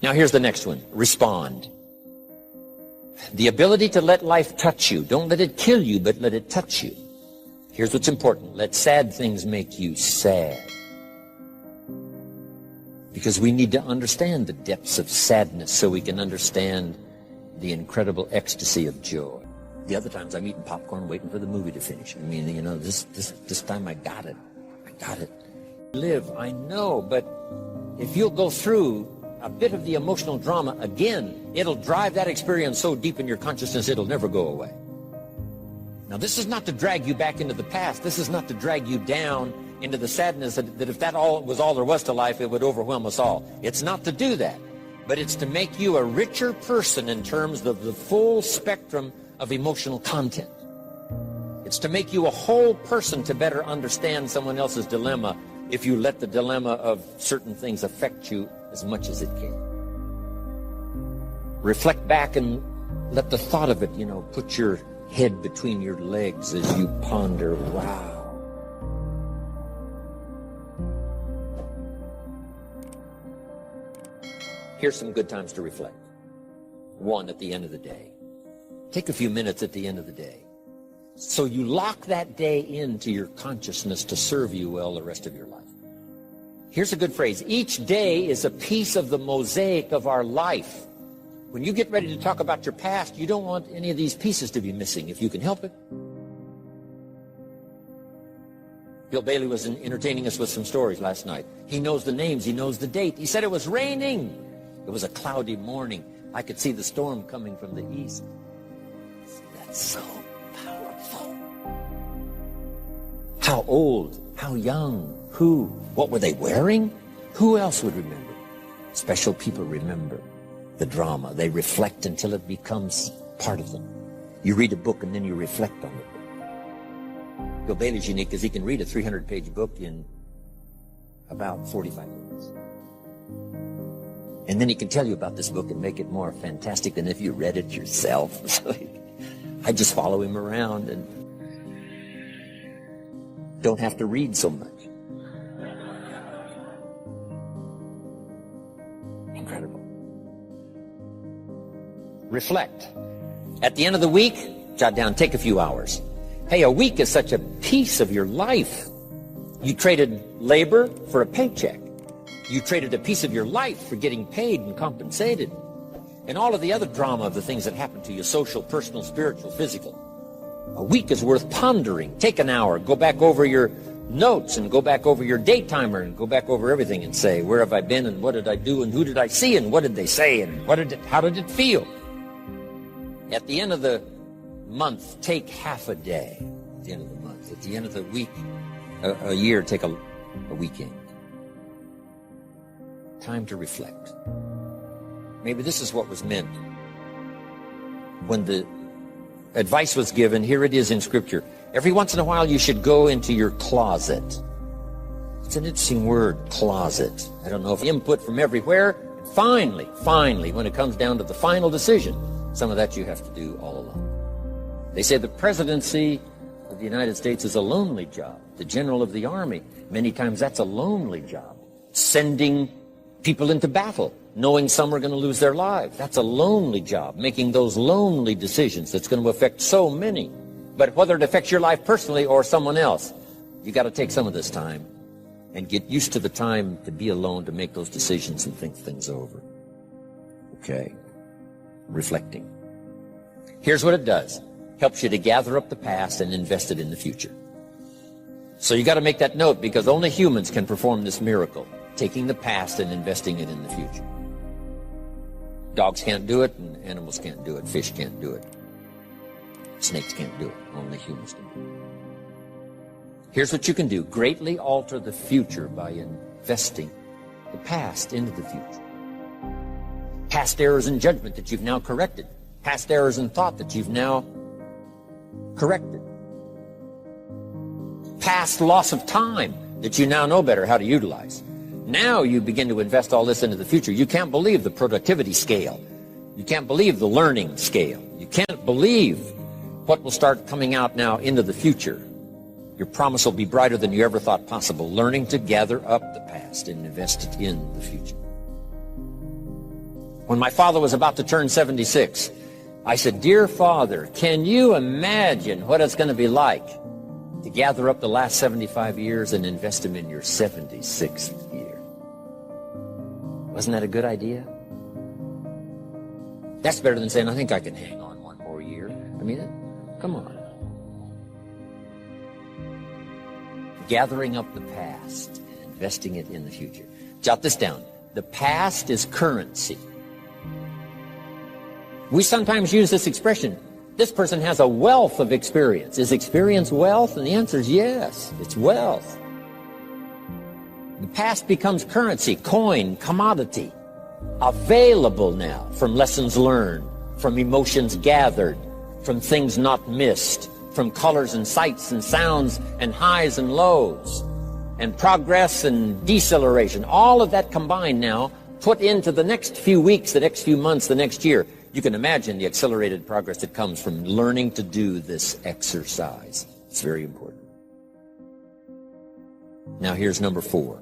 Now here's the next one. Respond. The ability to let life touch you. Don't let it kill you, but let it touch you. Here's what's important. Let sad things make you sad. Because we need to understand the depths of sadness so we can understand the incredible ecstasy of joy. The other times I'm eating popcorn waiting for the movie to finish. I mean, you know, this time I got it. I got it. Live, I know, but if you'll go through a bit of the emotional drama again, it'll drive that experience so deep in your consciousness it'll never go away. Now, this is not to drag you back into the past. This is not to drag you down into the sadness that if that was all there was to life, it would overwhelm us all. It's not to do that, but it's to make you a richer person in terms of the full spectrum of emotional content. It's to make you a whole person to better understand someone else's dilemma if you let the dilemma of certain things affect you as much as it can. Reflect back and let the thought of it, you know, put your head between your legs as you ponder, wow. Here's some good times to reflect. One, at the end of the day. Take a few minutes at the end of the day. So you lock that day into your consciousness to serve you well the rest of your life. Here's a good phrase. Each day is a piece of the mosaic of our life. When you get ready to talk about your past, you don't want any of these pieces to be missing if you can help it. Bill Bailey was entertaining us with some stories last night. He knows the names. He knows the date. He said it was raining. It was a cloudy morning. I could see the storm coming from the east. That's so powerful. How old? How young? Who? What were they wearing? Who else would remember? Special people remember the drama. They reflect until it becomes part of them. You read a book and then you reflect on it. Bill Bailey's unique because he can read a 300-page book in about 45 minutes. And then he can tell you about this book and make it more fantastic than if you read it yourself. So I just follow him around and don't have to read so much. Incredible. Reflect. At the end of the week, jot down, take a few hours. Hey, a week is such a piece of your life. You traded labor for a paycheck. You traded a piece of your life for getting paid and compensated. And all of the other drama of the things that happen to you, social, personal, spiritual, physical. A week is worth pondering. Take an hour, go back over your notes and go back over your day timer and go back over everything and say, where have I been and what did I do and who did I see and what did they say and how did it feel? At the end of the month, take half a day. At the end of the month. At the end of the week, a year, take a weekend. Time to reflect. Maybe this is what was meant when the advice was given. Here it is in Scripture. Every once in a while you should go into your closet. It's an interesting word, closet. I don't know if input from everywhere. Finally, when it comes down to the final decision, some of that you have to do all alone. They say the presidency of the United States is a lonely job. The general of the army, many times that's a lonely job. Sending people into battle, knowing some are going to lose their lives. That's a lonely job, making those lonely decisions that's going to affect so many. But whether it affects your life personally or someone else, you got to take some of this time and get used to the time to be alone, to make those decisions and think things over. Okay. Reflecting. Here's what it does. Helps you to gather up the past and invest it in the future. So you got to make that note, because only humans can perform this miracle. Taking the past and investing it in the future. Dogs can't do it, and animals can't do it. Fish can't do it. Snakes can't do it. Only humans can do it. Here's what you can do. Greatly alter the future by investing the past into the future. Past errors in judgment that you've now corrected. Past errors in thought that you've now corrected. Past loss of time that you now know better how to utilize. Now you begin to invest all this into the future. You can't believe the productivity scale. You can't believe the learning scale. You can't believe what will start coming out now into the future. Your promise will be brighter than you ever thought possible. Learning to gather up the past and invest it in the future. When my father was about to turn 76, I said, "Dear Father, can you imagine what it's going to be like to gather up the last 75 years and invest them in your 76th year?" Wasn't that a good idea? That's better than saying, "I think I can hang on one more year." I mean, come on. Gathering up the past and investing it in the future. Jot this down. The past is currency. We sometimes use this expression, this person has a wealth of experience. Is experience wealth? And the answer is yes, it's wealth. The past becomes currency, coin, commodity, available now from lessons learned, from emotions gathered, from things not missed, from colors and sights and sounds and highs and lows, and progress and deceleration. All of that combined now, put into the next few weeks, the next few months, the next year. You can imagine the accelerated progress that comes from learning to do this exercise. It's very important. Now here's number 4.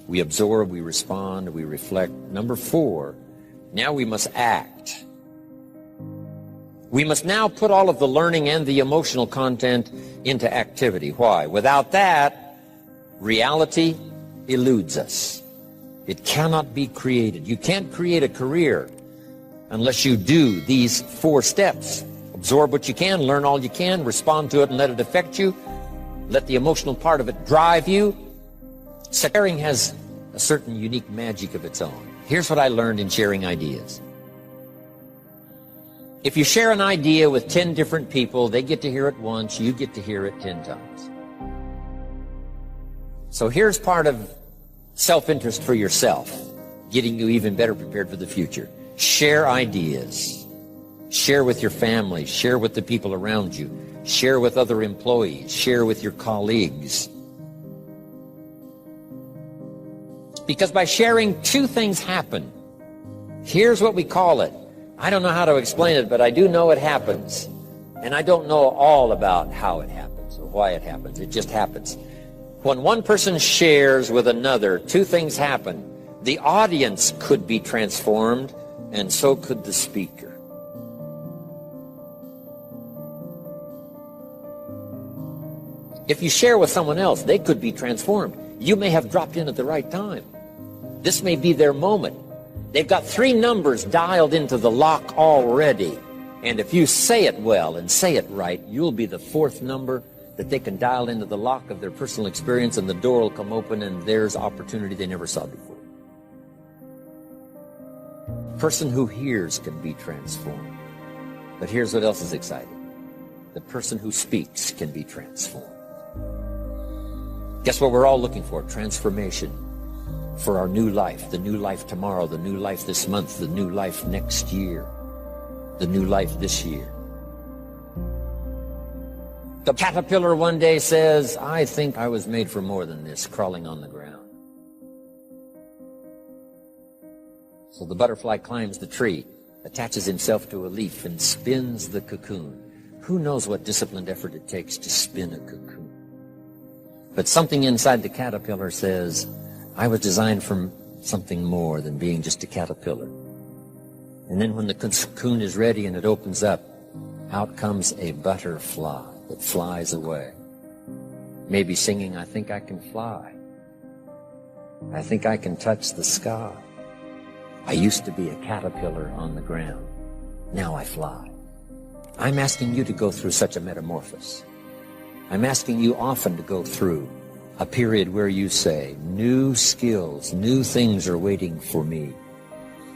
We absorb, we respond, we reflect. Number 4, now we must act. We must now put all of the learning and the emotional content into activity. Why? Without that, reality eludes us. It cannot be created. You can't create a career unless you do these 4 steps. Absorb what you can, learn all you can, respond to it and let it affect you. Let the emotional part of it drive you. Sharing has a certain unique magic of its own. Here's what I learned in sharing ideas. If you share an idea with 10 different people, they get to hear it once, you get to hear it 10 times. So here's part of self-interest for yourself, getting you even better prepared for the future. Share ideas. Share with your family. Share with the people around you. Share with other employees. Share with your colleagues. Because by sharing, 2 things happen. Here's what we call it. I don't know how to explain it, but I do know it happens. And I don't know all about how it happens or why it happens. It just happens. When one person shares with another, 2 things happen. The audience could be transformed, and so could the speaker. If you share with someone else, they could be transformed. You may have dropped in at the right time. This may be their moment. They've got 3 numbers dialed into the lock already. And if you say it well and say it right, you'll be the 4th number that they can dial into the lock of their personal experience, and the door will come open and there's opportunity they never saw before. The person who hears can be transformed. But here's what else is exciting. The person who speaks can be transformed. Guess what we're all looking for? Transformation. For our new life, the new life tomorrow, the new life this month, the new life next year, the new life this year. The caterpillar one day says, "I think I was made for more than this, crawling on the ground." So the butterfly climbs the tree, attaches himself to a leaf, and spins the cocoon. Who knows what disciplined effort it takes to spin a cocoon? But something inside the caterpillar says, "I was designed for something more than being just a caterpillar." And then when the cocoon is ready and it opens up, out comes a butterfly that flies away. Maybe singing, "I think I can fly. I think I can touch the sky. I used to be a caterpillar on the ground. Now I fly." I'm asking you to go through such a metamorphosis. I'm asking you often to go through a period where you say, "New skills, new things are waiting for me."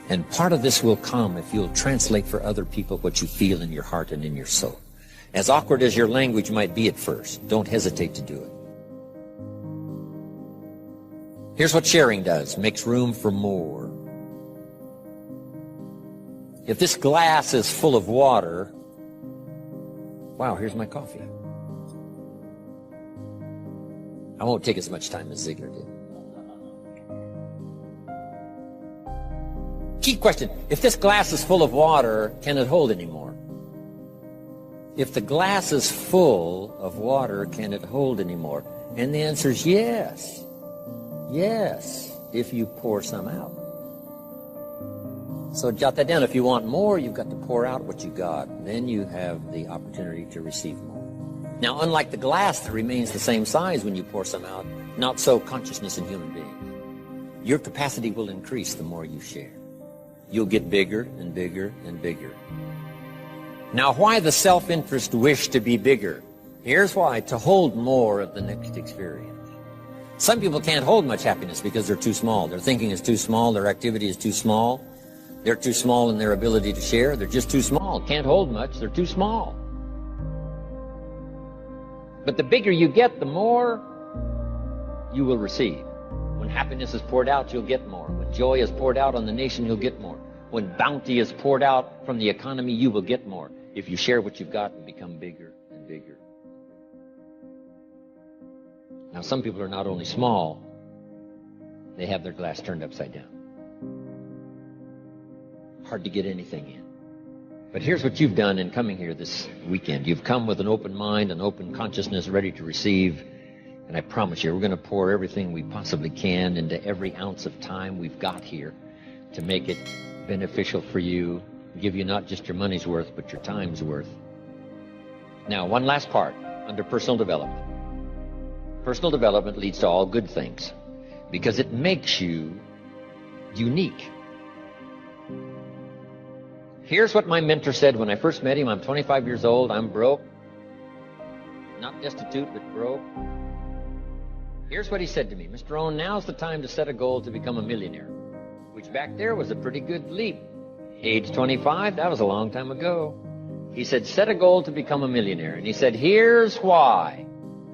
And part of this will come if you'll translate for other people what you feel in your heart and in your soul. As awkward as your language might be at first, don't hesitate to do it. Here's what sharing does. Makes room for more. If this glass is full of water, wow, here's my coffee. I won't take as much time as Ziegler did. Key question. If this glass is full of water, can it hold any more? If the glass is full of water, can it hold any more? And the answer is yes. Yes, if you pour some out. So jot that down. If you want more, you've got to pour out what you got. Then you have the opportunity to receive more. Now, unlike the glass that remains the same size when you pour some out, not so consciousness in human beings. Your capacity will increase the more you share. You'll get bigger and bigger and bigger. Now, why the self-interest wish to be bigger? Here's why: to hold more of the next experience. Some people can't hold much happiness because they're too small. Their thinking is too small. Their activity is too small. They're too small in their ability to share. They're just too small. Can't hold much. They're too small. But the bigger you get, the more you will receive. When happiness is poured out, you'll get more. When joy is poured out on the nation, you'll get more. When bounty is poured out from the economy, you will get more. If you share what you've got and become bigger and bigger. Now, some people are not only small, they have their glass turned upside down. Hard to get anything in. But here's what you've done in coming here this weekend. You've come with an open mind, an open consciousness, ready to receive. And I promise you, we're going to pour everything we possibly can into every ounce of time we've got here to make it beneficial for you, give you not just your money's worth, but your time's worth. Now, one last part under personal development. Personal development leads to all good things because it makes you unique. Here's what my mentor said when I first met him. I'm 25 years old. I'm broke. Not destitute, but broke. Here's what he said to me. Mr. Rohn, now's the time to set a goal to become a millionaire, which back there was a pretty good leap. Age 25, that was a long time ago. He said, set a goal to become a millionaire. And he said, here's why.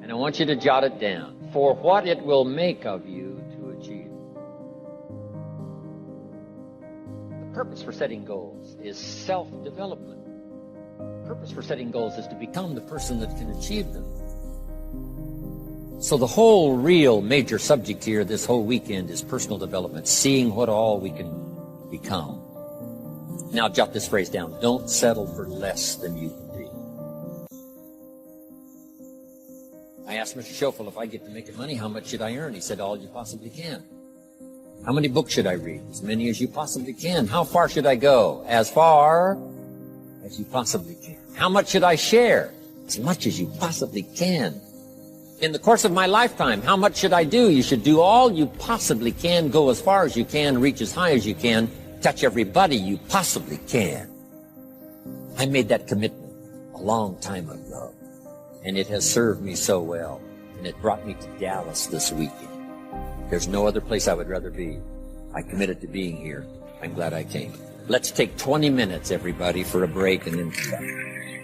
And I want you to jot it down. For what it will make of you to achieve. The purpose for setting goals is self-development. The purpose for setting goals is to become the person that can achieve them. So the whole real major subject here this whole weekend is personal development, seeing what all we can become. Now jot this phrase down. Don't settle for less than you can be. I asked Mr. Schoeffel, if I get to making money, how much should I earn? He said, all you possibly can. How many books should I read? As many as you possibly can. How far should I go? As far as you possibly can. How much should I share? As much as you possibly can. In the course of my lifetime, how much should I do? You should do all you possibly can, go as far as you can, reach as high as you can, touch everybody you possibly can. I made that commitment a long time ago, and it has served me so well, and it brought me to Dallas this weekend. There's no other place I would rather be. I committed to being here. I'm glad I came. Let's take 20 minutes, everybody, for a break, and then come back.